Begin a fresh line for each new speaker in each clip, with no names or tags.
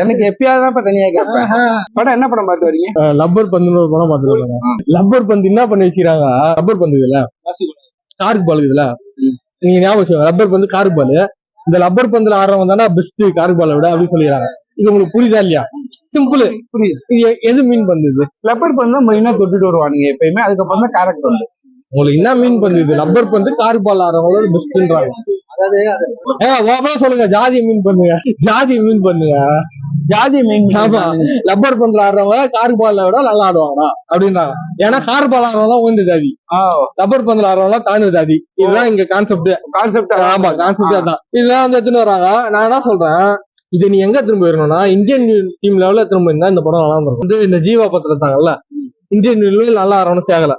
எனக்கு எப்பயாவது தான் தனியா கேட்பேன். படம் என்ன படம் பார்த்து வரீங்க?
லப்பர் பந்துன்னு ஒரு படம் பார்த்துருக்காங்க. லப்பர் பந்து என்ன பண்ணி வச்சுக்கிறாங்க, லப்பர் பந்து இதுல காருக்கு பால் இதுல நீங்க ஞாபகம் வச்சுக்கோங்க, லப்பர் பந்து காருக்கு பால். இந்த லப்பர் பந்துல ஆடுறவங்க தானே பெஸ்ட் காருக்கு பாலை விட அப்படின்னு சொல்லிடுறாங்க. இது உங்களுக்கு புரியுதா இல்லையா? சிம்பிள், புரியுது. இது எது மீன் பந்து? இது
லப்பர் பந்து தான் மெயினா தொட்டுட்டு வருவானுங்க எப்பயுமே, அதுக்கப்புறம் தான் கேரக்டர் வந்து
உங்களுக்கு என்ன மீன் பந்து? இது லப்பர் பந்து காருக்கு பால் ஆடுறவங்களோட பெஸ்ட்ன்றாங்க. அதாவது சொல்லுங்க, ஜாதி மீன் பண்ணுங்க, ஜாதி மீன் பண்ணுங்க, ஜாதி மீன். ஆமா, லப்பர் பந்துல ஆடுறவங்க காருக்கு பால்ல விட நல்லா ஆடுவாங்கடா அப்படின்றாங்க. ஏன்னா கார் பால் ஆடுறவங்க உயர்ந்த ஜாதி, லப்பர் பந்துல ஆடுறவங்க தாழ்ந்த ஜாதி. இதுதான் இங்க கான்செப்ட். ஆமா, கான்செப்ட் அதான். இதுதான் வந்து எடுத்துன்னு வராங்க. நான் என்ன சொல்றேன், இதை நீ எங்க திரும்ப வரணும்னா இந்தியன் டீம் லெவல்ல திரும்ப இருந்தா இந்த படம் நல்லா இருந்திருக்கும். வந்து இந்த ஜீவா பத்திரம் இருக்காங்கல்ல, இந்தியன் டீம் நல்லா ஆடுறவனு சேகல,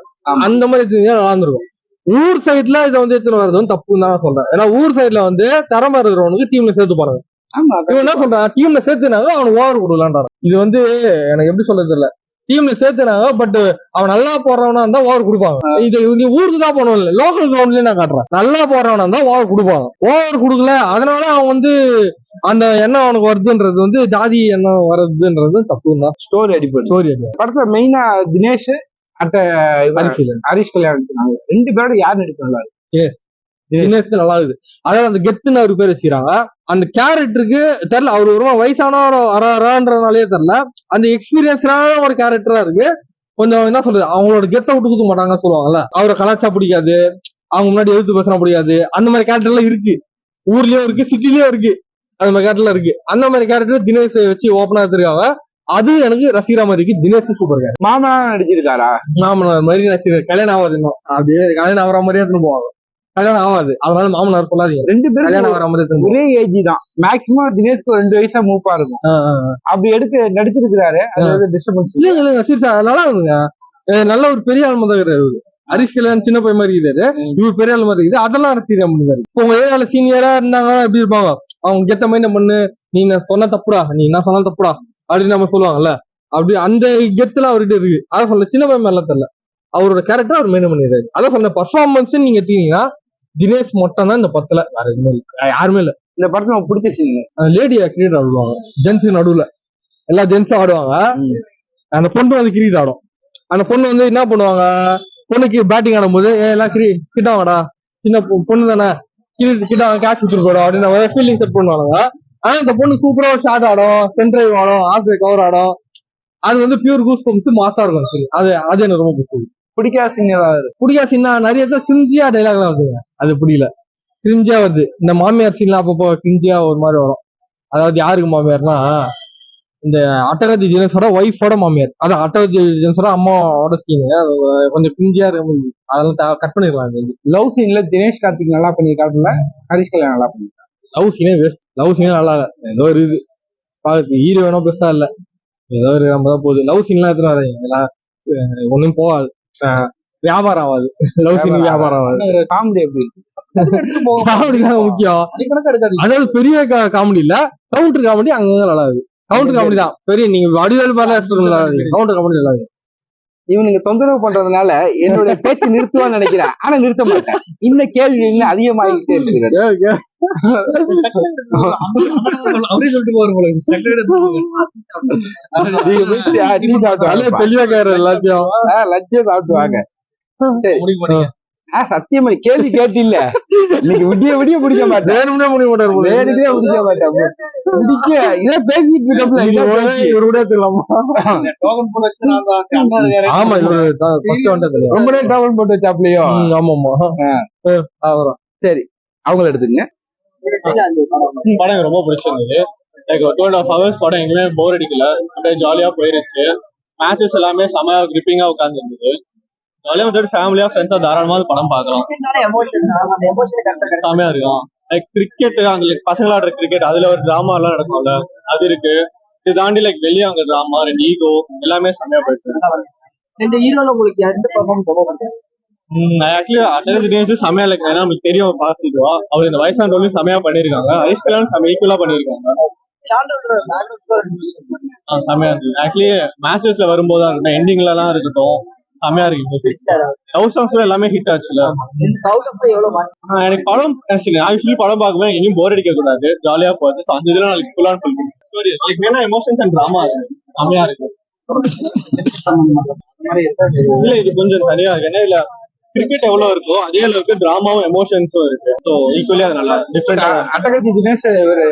அந்த மாதிரி நல்லா இருந்திருக்கும். ஊர் சைட்ல இதை வந்து எடுத்துன்னு வர்றது வந்து தப்புன்னு தான் சொல்றேன். ஏன்னா ஊர் சைட்ல வந்து திறமை இருக்கிறவனுக்கு டீம்ல சேர்த்து போறாங்க. இவன் என்ன சொல்றான், டீம்ல சேர்த்துனாங்க அவனுக்கு ஓவர் கொடுக்கலான்றான். இது வந்து எனக்கு எப்படி சொல்றது தெரியல. டீம்ல சேர்த்துனாங்க, பட் அவன் நல்லா போடுறவனா இருந்தா ஓவர் கொடுப்பாங்க. இது நீ ஊருக்கு தான் போனோம் இல்ல, லோக்கல் கிரவுண்ட்லயே நான் காட்டுறேன். நல்லா போடுறவனா இருந்தா ஓவர் கொடுப்பாங்க. ஓவர் கொடுக்கல, அதனால அவன் வந்து அந்த எண்ணம் அவனுக்கு வருதுன்றது வந்து ஜாதி எண்ணம் வருதுன்றது தப்புன்னு தான்.
ஸ்டோரி அடிப்படை படத்துல மெயினா தினேஷ் ஹரிஷ் கல்யாணம் ரெண்டு பேரும் யார் நடிப்பாங்க?
தினேஷ் நல்லா இருக்குது. அதாவது அந்த கெத்துன்னு அவரு பேர் வச்சுக்கிறாங்க. அந்த கேரக்டருக்கு தெரியல, அவரு ஒரு வயசானவர வரான்றதுனாலே தெரியல, அந்த எக்ஸ்பீரியன்ஸான ஒரு கேரக்டரா இருக்கு. கொஞ்சம் என்ன சொல்றது, அவங்களோட கெத்த விட்டு கொடுக்க மாட்டாங்கன்னு சொல்லுவாங்கல்ல, அவரை கலாச்சா பிடிக்காது, அவங்க முன்னாடி எழுத்து பேசினா பிடிக்காது, அந்த மாதிரி கேரக்டர் எல்லாம் இருக்கு. ஊர்லயும் இருக்கு, சிட்டிலயும் இருக்கு, அந்த மாதிரி கேரக்டர்ல இருக்கு. அந்த மாதிரி கேரக்டர் தினேஷ் வச்சு ஓப்பனா எடுத்திருக்காங்க. அது எனக்கு ரசிகரா மாதிரி இருக்கு. Dinesh super character.
மாமனார் நடிச்சிருக்காரா?
மாமனார் மாதிரி நடிச்சிருக்காரு. கல்யாணம் ஆகாது இன்னும், அப்படியே கல்யாணம் ஆகிற மாதிரியே எடுத்துன்னு போவாங்க. கல்யாணம் ஆகாது, அதனால மாமனார் சொல்லாதீங்க.
ரெண்டு பேரும் கல்யாணம் ஆகிற மாதிரி ஒரே ஏஜ் தான். மேக்சிமம் தினேஷ்க்கு 2 வயசா மூப்பா இருக்கும். அப்படி எடுத்து நடிச்சிருக்கிறாரு. அதாவது டிஸ்டர்பன்ஸ்
இல்ல, நல்லா இருக்குங்க. நல்ல ஒரு பெரிய ஆள் மாதிரி. ஹரிஷ் கல்யாணம் சின்ன பையன் மாதிரி இருக்காரு, இவர் பெரிய ஆள் மாதிரி இருக்குது. அதெல்லாம் ரசிகரா முடியாது. இப்போ உங்க ஏரியால சீனியரா இருந்தாங்கன்னா எப்படி இருப்பாங்க, அவங்க கெத்த மாதிரி பண்ணு, நீ சொன்ன தப்புடா, நீ என்ன சொன்னாலும் தப்புடா அப்படின்னு நம்ம சொல்லுவாங்கல்ல, அப்படி அந்த கெத்துல அவர்கிட்ட இருக்கு. அதான் சொல்ல, சின்ன பையன் எல்லாம் தெரியல, அவரோட கேரக்டர் அவர் மெயின்டைன் பண்ணிடுறாரு. அதான் சொன்ன பர்ஃபார்மன்ஸ் நீங்க எடுத்தீங்கன்னா தினேஷ் மட்டும் தான் இந்த படத்துல, வேற எதுவுமே யாருமே இல்ல.
இந்த படத்துல நமக்கு பிடிச்சிருக்கீங்க
லேடி கிரிக்கெட் ஆடுவாங்க, ஜென்ஸுக்கு நடுவுல எல்லா ஜென்ஸும் ஆடுவாங்க. அந்த பொண்ணு வந்து கிரிக்கெட் ஆடும். அந்த பொண்ணு வந்து என்ன பண்ணுவாங்க, பொண்ணுக்கு பேட்டிங் ஆடும்போது எல்லாம் கிட்ட வாங்கடா, சின்ன பொண்ணு தானே, கிட்ட கேட்ச் வச்சுட்டு போடும் அப்படின்னு ஃபீல்டிங் செட் பண்ணுவாங்க. ஆனா இந்த பொண்ணு சூப்பரா ஷாட் ஆடும், சென்ட்ரைவ் ஆடும், ஆஃப் கவர் ஆடும். அது வந்து பியூர் கூஸ் பம்ப்ஸ் மாசா இருக்கும் சொல்லி, அது எனக்கு ரொம்ப பிடிச்சது. பிடிக்காத சீனா நிறைய கிரிஞ்சியா டைலாக் எல்லாம் வருதுங்க, அது புரியல, கிரிஞ்சியா வருது. இந்த மாமியார் சீன்லாம் அப்பப்போ கிரிஞ்சியா ஒரு மாதிரி வரும். அதாவது யாருக்கு மாமியார்னா, இந்த அட்டகத்தி ஜெனஸோட ஒய்ஃபோட மாமியார், அதான் அட்டகத்தி ஜெனஸோட அம்மாவோட சீன் கொஞ்சம் கிரிஞ்சியா இருக்கும். அதெல்லாம் கட் பண்ணிருக்கலாம்.
லவ் சீன்ல தினேஷ் கார்த்திக் நல்லா பண்ணிருக்காருல, ஹரிஷ் கல்யாணம் நல்லா பண்ணிருக்காரு.
லவ் சீனே வேஸ்ட், லவ் சீனே நல்லா இல்ல. ஏதோ ஒரு இது பாத்து ஹீரோ வேணும் பெருசா இல்ல, ஏதோ ஒரு நம்ம தான் போகுது. லவ் சீன்லாம் எடுத்துன்னு வராங்க, ஒன்னும் போகாது, வியாபாரம் ஆகாது. லவ் சீன் வியாபாரம் ஆகாது.
காமெடி எப்படி
காமெடி தான் முக்கியம். அதாவது பெரிய காமெடி இல்ல, கவுண்டர் காமெடி அங்கங்க நல்லா இருக்கு. கவுண்டர் காமெடி தான் பெரிய, நீங்க வடிவேல் பால கவுண்டர் காமெடி நல்லா இருக்கு.
இவனுங்க தொந்தரவு பண்றதுனால என்னோட பேச்சு நிறுத்துவான்னு நினைக்கிறேன், ஆனா நிறுத்த மாட்டேன். இந்த கேள்வி இன்னும் அதிகமாகிட்டே இருக்கு.
எல்லாத்தையும்
லட்சியம் சாப்பிட்டுவாங்க. சத்தியமா கேள்வி கேட்டு இல்ல, இன்னைக்கு விடிய முடிக்க மாட்டேன், முடிக்க மாட்டேன். ரொம்ப நேரம் டோக்கன் போட்டு வச்சாப்லயோ. ஆமாமா, சரி அவங்கள எடுத்துங்க.
படம் ரொம்ப பிடிச்சிருந்தது. 2.5 hours படம் எங்கேயுமே போர் அடிக்கல, அப்படியே ஜாலியா போயிருச்சு. மேட்சஸ் எல்லாமே செம கிரிப்பிங்கா உட்கார்ந்து இருந்தது. ஜாலியா வந்து ஃபேமிலியா ஃப்ரெண்ட்ஸா தாராளமா படம் பார்க்கலாம், செமையா இருக்கும். லைக் கிரிக்கெட், அந்த பசங்க ஆடுற கிரிக்கெட், அதுல ஒரு டிராமா எல்லாம் நடக்கும்ல, அது இருக்கு. இது தாண்டி லைக் வெளியே அங்க டிராமா, 2 ஈகோ எல்லாமே செமையா போயிடுச்சு. ஆக்சுவலி அட்டகத்தி தினேஷ் செமையா லைக், ஏன்னா நமக்கு தெரியும் பாசிட்டிவா அவர் இந்த வயசான ரோலையும் செமையா பண்ணிருக்காங்க. ஹரிஷ் கல்யாணம் செம ஈக்குவலா பண்ணிருக்காங்க, செமையா இருந்தது. ஆக்சுவலி மேட்சஸ்ல வரும்போதா இருக்கட்டும், எண்டிங்ல எல்லாம் இருக்கட்டும்,
செமையா இருக்கு மியூசிக். லவ் சாங்ஸ் எல்லாமே ஹிட் ஆச்சுல. எனக்கு படம் ஆக்சுவலி படம் பார்க்கும்போது இனியும் போர் அடிக்க கூடாது, ஜாலியா போச்சு. அந்த இதுல நாளைக்கு full and full story like வேணா எமோஷன்ஸ் அண்ட் டிராமா இருக்கு, செமையா இருக்கு. இல்ல இது கொஞ்சம் தனியா இருக்கு, ஏன்னா இதுல கிரிக்கெட் எவ்வளவு இருக்கோ அதே அளவுக்கு டிராமாவும் எமோஷன்ஸும் இருக்கு. ஸோ ஈக்குவலி அது நல்லா டிஃப்ரெண்டா.
அட்டகத்தி தினேஷ்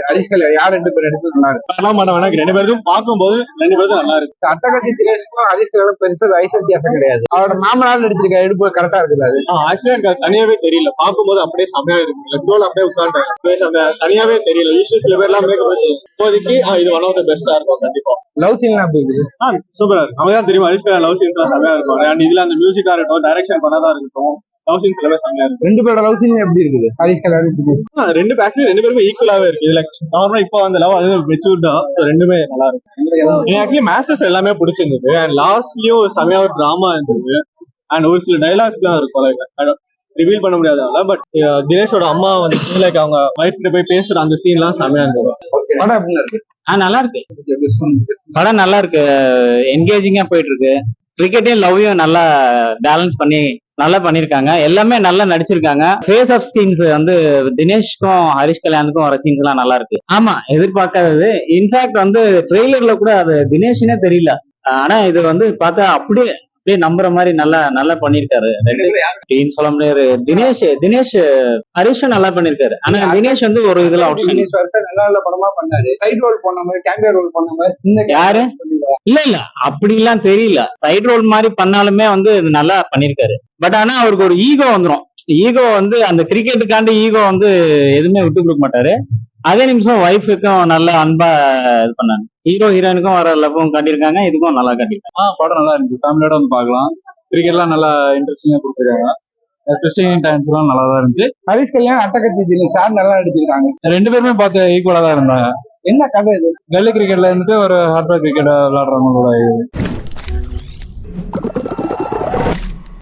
ஹரிஷ் கல்யாண் யார் 2 பேர் எடுத்து நல்லா இருக்கு.
பண்ண மாட்டேன் வேணா, 2 பேருக்கும் பார்க்கும்போது 2 பேரும் நல்லா இருக்கு.
அட்டகத்தி தினேஷ்க்கும் ஹரிஷ் கல்யாணம் பெருசா வயசு வித்தியாசம் கிடையாது. அவரோட மாமனார் எடுத்திருக்க எடுப்பு கரெக்டா இருக்குது. அது
ஆக்சுவலா எனக்கு அது தனியாவே தெரியல, பார்க்கும்போது அப்படியே செமையா இருக்கு. லெக்ரோல அப்படியே உட்காந்துட்டாங்க, தனியாவே தெரியல. யூஸ்வலி சில பேர் எல்லாம் இப்போதைக்கு இது ஒன் ஆஃப் த பெஸ்டா இருக்கும் கண்டிப்பா.
லவ் சீன் எல்லாம் எப்படி இருக்குது?
சூப்பரா இருக்கு. அவங்கதான் தெரியும் ஹரிஷ் கல்யாண் லவ் சீன்ஸ் எல்லாம் செமையா இருக்கும். அண்ட் இதுல அந்த மியூசிக்கா இருக்கட்டும், டைரக்ஷன் பண்ணாதான் இருக்கட்டும், லவ் சீன்ஸ் எல்லாமே செமையா இருக்கு.
2 பேரோட லவ் சீன் எப்படி இருக்குது? ஹரிஷ் கல்யாண்
ரெண்டு பேருக்கும் ஈக்குவலாவே இருக்கு. இதுல நார்மலா இப்போ அந்த லவ் அது மெச்சூர்டா, ரெண்டுமே நல்லா இருக்கு. எனக்கு ஆக்சுவலி மேட்சஸ் எல்லாமே பிடிச்சிருந்தது. அண்ட் லாஸ்ட்லயும் செமையா ஒரு டிராமா இருந்தது. அண்ட் ஒரு சில டைலாக்ஸ் எல்லாம் இருக்கும், ரிவீல் பண்ண முடியாதால. பட் தினேஷோட அம்மா வந்து லைக் அவங்க வைஃப் கிட்ட போய் பேசுற அந்த சீன் எல்லாம் செமையா இருந்தது.
படம் எப்படி இருக்கு?
நல்லா இருக்கு, படம் நல்லா இருக்கு, என்கேஜிங்கா போயிட்டு இருக்கு. கிரிக்கெட்டையும் லவ்வையும் நல்லா பேலன்ஸ் பண்ணி நல்லா பண்ணிருக்காங்க. எல்லாமே நல்லா நடிச்சிருக்காங்க. ஃபேஸ் ஆஃப் சீன்ஸ் வந்து தினேஷ்க்கும் ஹரிஷ் கல்யாணுக்கும் வர சீன்ஸ் எல்லாம் நல்லா இருக்கு. ஆமா, எதிர்பார்க்காதது. இன்ஃபேக்ட் வந்து ட்ரெய்லர்ல கூட அது தினேஷ்னே தெரியல, ஆனா இது வந்து பார்த்தா அப்படியே நம்புற மாதிரி நல்லா பண்ணிருக்காரு. சொல்ல முடியாது. தினேஷ் ஹரிஷும் நல்லா பண்ணிருக்காரு. ஆனா தினேஷ் வந்து ஒரு இதுல
நல்ல படமா பண்ணாரு. சைட் ரோல் பண்ண மாதிரி, கேமியோ ரோல் பண்ண மாதிரி.
யாரு? இல்ல அப்படி எல்லாம் தெரியல. சைட் ரோல் மாதிரி பண்ணாலுமே வந்து நல்லா பண்ணிருக்காரு. பட் ஆனா அவருக்கு ஒரு ஈகோ வந்துடும். ஈகோ வந்து அந்த கிரிக்கெட்டுக்காண்டி ஈகோ வந்து எதுவுமே விட்டு கொடுக்க மாட்டாரு. அதே நிமிஷம் ஒய்ஃபுக்கும் நல்ல அன்பா இது பண்ணாங்க. ஹீரோ ஹீரோயினுக்கும் வர லவ்வும் காட்டியிருக்காங்க, இதுக்கும் நல்லா காட்டியிருக்காங்க.
படம் நல்லா இருந்துச்சு, ஃபேமிலியோட வந்து பார்க்கலாம். கிரிக்கெட் எல்லாம் நல்லா இன்ட்ரெஸ்டிங்கா கொடுத்துருக்காங்க. ஸ்பெஷல் டைம்ஸ் எல்லாம் நல்லா தான் இருந்துச்சு.
ஹரிஷ் கல்யாண் அட்டகத்தி தினேஷ் நல்லா நடிச்சிருக்காங்க.
2 பேருமே பார்த்து ஈக்குவலா தான் இருந்தாங்க.
என்ன கதை இது?
கல்லி கிரிக்கெட்ல இருந்துட்டு ஒரு ஹார்ட் கிரிக்கெட் விளையாடுறவங்களோட